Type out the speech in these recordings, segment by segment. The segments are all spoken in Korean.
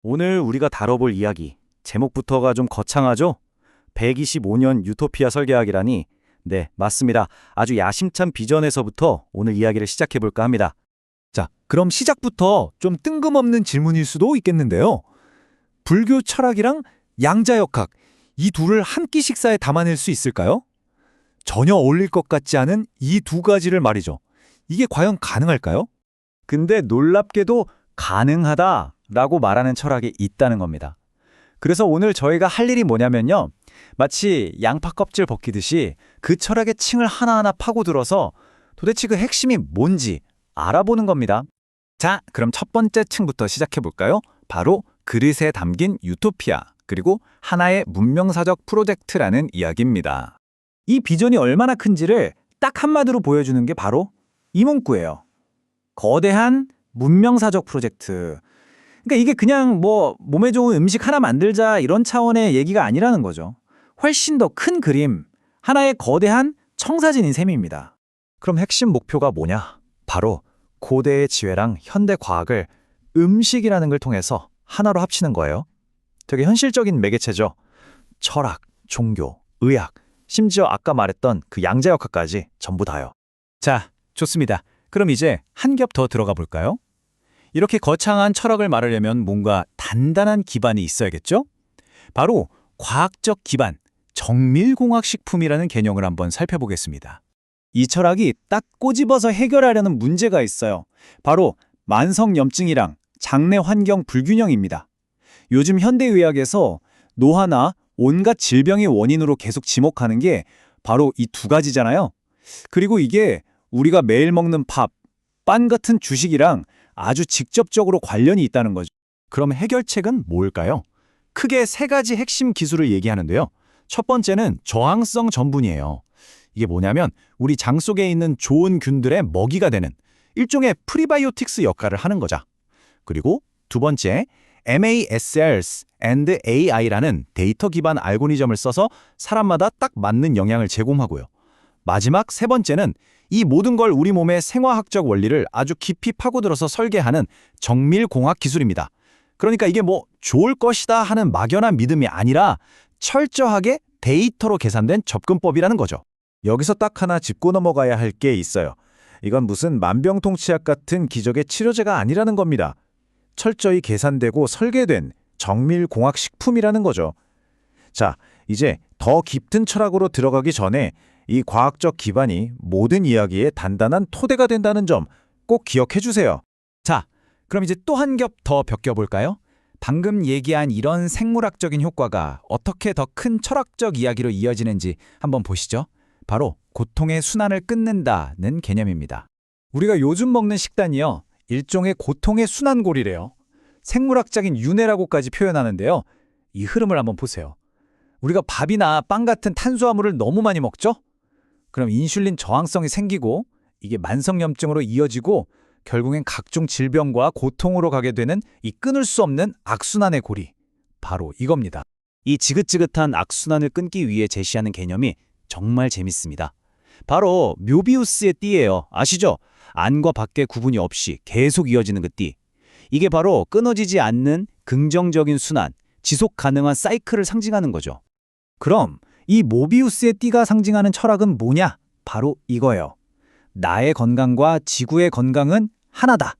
오늘 우리가 다뤄볼 이야기, 제목부터가 좀 거창하죠? 125년 유토피아 설계학이라니. 네, 맞습니다. 아주 야심찬 비전에서부터 오늘 이야기를 시작해볼까 합니다. 자, 그럼 시작부터 좀 뜬금없는 질문일 수도 있겠는데요. 불교 철학이랑 양자역학, 이 둘을 한 끼 식사에 담아낼 수 있을까요? 전혀 어울릴 것 같지 않은 이 두 가지를 말이죠. 이게 과연 가능할까요? 근데 놀랍게도 가능하다라고 말하는 철학이 있다는 겁니다. 그래서 오늘 저희가 할 일이 뭐냐면요. 마치 양파 껍질 벗기듯이 그 철학의 층을 하나하나 파고들어서 도대체 그 핵심이 뭔지 알아보는 겁니다. 자, 그럼 첫 번째 층부터 시작해볼까요? 바로 그릇에 담긴 유토피아, 그리고 하나의 문명사적 프로젝트라는 이야기입니다. 이 비전이 얼마나 큰지를 딱 한마디로 보여주는 게 바로 이 문구예요. 거대한 문명사적 프로젝트. 그러니까 이게 그냥 몸에 좋은 음식 하나 만들자 이런 차원의 얘기가 아니라는 거죠. 훨씬 더 큰 그림, 하나의 거대한 청사진인 셈입니다. 그럼 핵심 목표가 뭐냐? 바로 고대의 지혜랑 현대 과학을 음식이라는 걸 통해서 하나로 합치는 거예요. 되게 현실적인 매개체죠. 철학, 종교, 의학, 심지어 아까 말했던 그 양자역학까지 전부 다요. 자, 좋습니다. 그럼 이제 한 겹 더 들어가 볼까요? 이렇게 거창한 철학을 말하려면 뭔가 단단한 기반이 있어야겠죠? 바로 과학적 기반, 정밀공학식품이라는 개념을 한번 살펴보겠습니다. 이 철학이 딱 꼬집어서 해결하려는 문제가 있어요. 바로 만성염증이랑 장내 환경 불균형입니다. 요즘 현대의학에서 노화나 온갖 질병의 원인으로 계속 지목하는 게 바로 이 두 가지잖아요. 그리고 이게 우리가 매일 먹는 밥, 빵 같은 주식이랑 아주 직접적으로 관련이 있다는 거죠. 그럼 해결책은 뭘까요? 크게 세 가지 핵심 기술을 얘기하는데요. 첫 번째는 저항성 전분이에요. 이게 뭐냐면 우리 장 속에 있는 좋은 균들의 먹이가 되는 일종의 프리바이오틱스 역할을 하는 거죠. 그리고 두 번째, MASLs and AI라는 데이터 기반 알고리즘을 써서 사람마다 딱 맞는 영양을 제공하고요. 마지막 세 번째는 이 모든 걸 우리 몸의 생화학적 원리를 아주 깊이 파고들어서 설계하는 정밀공학 기술입니다. 그러니까 이게 좋을 것이다 하는 막연한 믿음이 아니라 철저하게 데이터로 계산된 접근법이라는 거죠. 여기서 딱 하나 짚고 넘어가야 할 게 있어요. 이건 무슨 만병통치약 같은 기적의 치료제가 아니라는 겁니다. 철저히 계산되고 설계된 정밀공학식품이라는 거죠. 자, 이제 더 깊은 철학으로 들어가기 전에 이 과학적 기반이 모든 이야기의 단단한 토대가 된다는 점 꼭 기억해 주세요. 자, 그럼 이제 또 한 겹 더 벗겨볼까요? 방금 얘기한 이런 생물학적인 효과가 어떻게 더 큰 철학적 이야기로 이어지는지 한번 보시죠. 바로 고통의 순환을 끊는다는 개념입니다. 우리가 요즘 먹는 식단이요. 일종의 고통의 순환고리래요. 생물학적인 윤회라고까지 표현하는데요. 이 흐름을 한번 보세요. 우리가 밥이나 빵 같은 탄수화물을 너무 많이 먹죠? 그럼 인슐린 저항성이 생기고 이게 만성염증으로 이어지고 결국엔 각종 질병과 고통으로 가게 되는 이 끊을 수 없는 악순환의 고리. 바로 이겁니다. 이 지긋지긋한 악순환을 끊기 위해 제시하는 개념이 정말 재밌습니다. 바로 묘비우스의 띠예요. 아시죠? 안과 밖의 구분이 없이 계속 이어지는 그 띠. 이게 바로 끊어지지 않는 긍정적인 순환, 지속 가능한 사이클을 상징하는 거죠. 그럼 이 모비우스의 띠가 상징하는 철학은 뭐냐? 바로 이거예요. 나의 건강과 지구의 건강은 하나다.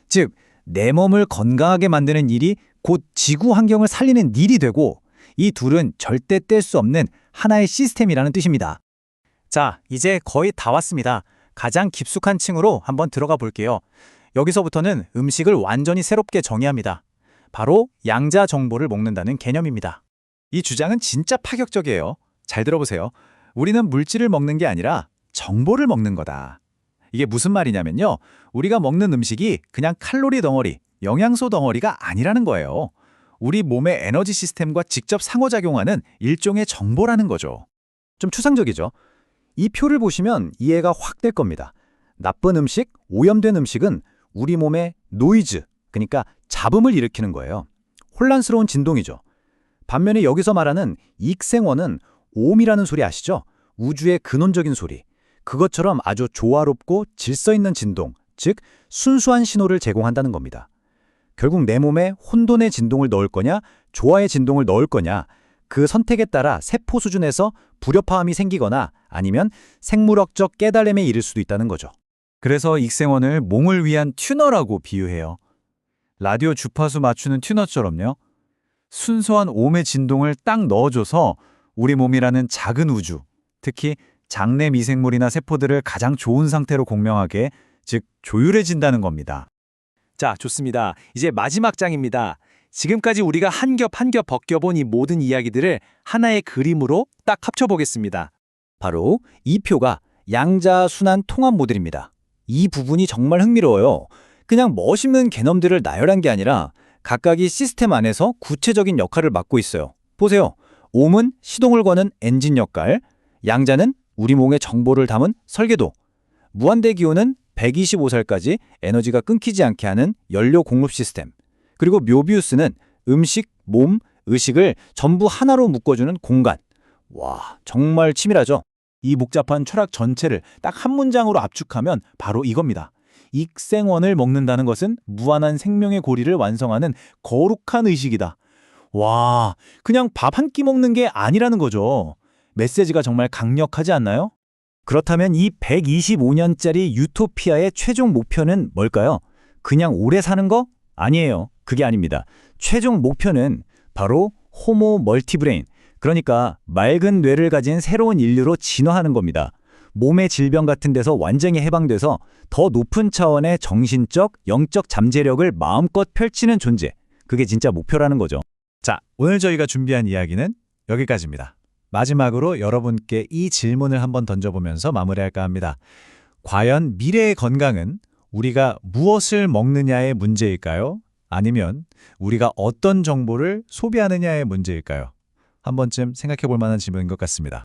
즉, 내 몸을 건강하게 만드는 일이 곧 지구 환경을 살리는 일이 되고 이 둘은 절대 뗄 수 없는 하나의 시스템이라는 뜻입니다. 자, 이제 거의 다 왔습니다. 가장 깊숙한 층으로 한번 들어가 볼게요. 여기서부터는 음식을 완전히 새롭게 정의합니다. 바로 양자 정보를 먹는다는 개념입니다. 이 주장은 진짜 파격적이에요. 잘 들어보세요. 우리는 물질을 먹는 게 아니라 정보를 먹는 거다. 이게 무슨 말이냐면요. 우리가 먹는 음식이 그냥 칼로리 덩어리, 영양소 덩어리가 아니라는 거예요. 우리 몸의 에너지 시스템과 직접 상호작용하는 일종의 정보라는 거죠. 좀 추상적이죠? 이 표를 보시면 이해가 확 될 겁니다. 나쁜 음식, 오염된 음식은 우리 몸의 노이즈, 그러니까 잡음을 일으키는 거예요. 혼란스러운 진동이죠. 반면에 여기서 말하는 익생원은 오음이라는 소리 아시죠? 우주의 근원적인 소리. 그것처럼 아주 조화롭고 질서 있는 진동, 즉 순수한 신호를 제공한다는 겁니다. 결국 내 몸에 혼돈의 진동을 넣을 거냐, 조화의 진동을 넣을 거냐, 그 선택에 따라 세포 수준에서 불협화음이 생기거나 아니면 생물학적 깨달음에 이를 수도 있다는 거죠. 그래서 익생원을 몸을 위한 튜너라고 비유해요. 라디오 주파수 맞추는 튜너처럼요. 순수한 오음의 진동을 딱 넣어줘서 우리 몸이라는 작은 우주, 특히 장내 미생물이나 세포들을 가장 좋은 상태로 공명하게, 즉 조율해진다는 겁니다. 자, 좋습니다. 이제 마지막 장입니다. 지금까지 우리가 한 겹 한 겹 벗겨본 이 모든 이야기들을 하나의 그림으로 딱 합쳐보겠습니다. 바로 이 표가 양자순환 통합 모델입니다. 이 부분이 정말 흥미로워요. 그냥 멋있는 개념들을 나열한 게 아니라 각각이 시스템 안에서 구체적인 역할을 맡고 있어요. 보세요. 옴은 시동을 거는 엔진 역할, 양자는 우리 몸의 정보를 담은 설계도, 무한대 기호는 125살까지 에너지가 끊기지 않게 하는 연료 공급 시스템, 그리고 묘비우스는 음식, 몸, 의식을 전부 하나로 묶어주는 공간. 와, 정말 치밀하죠? 이 복잡한 철학 전체를 딱 한 문장으로 압축하면 바로 이겁니다. 익생원을 먹는다는 것은 무한한 생명의 고리를 완성하는 거룩한 의식이다. 와, 그냥 밥 한 끼 먹는 게 아니라는 거죠. 메시지가 정말 강력하지 않나요? 그렇다면 이 125년짜리 유토피아의 최종 목표는 뭘까요? 그냥 오래 사는 거? 아니에요. 그게 아닙니다. 최종 목표는 바로 호모 멀티브레인, 그러니까 맑은 뇌를 가진 새로운 인류로 진화하는 겁니다. 몸의 질병 같은 데서 완전히 해방돼서 더 높은 차원의 정신적, 영적 잠재력을 마음껏 펼치는 존재. 그게 진짜 목표라는 거죠. 자, 오늘 저희가 준비한 이야기는 여기까지입니다. 마지막으로 여러분께 이 질문을 한번 던져보면서 마무리할까 합니다. 과연 미래의 건강은 우리가 무엇을 먹느냐의 문제일까요? 아니면 우리가 어떤 정보를 소비하느냐의 문제일까요? 한 번쯤 생각해 볼 만한 질문인 것 같습니다.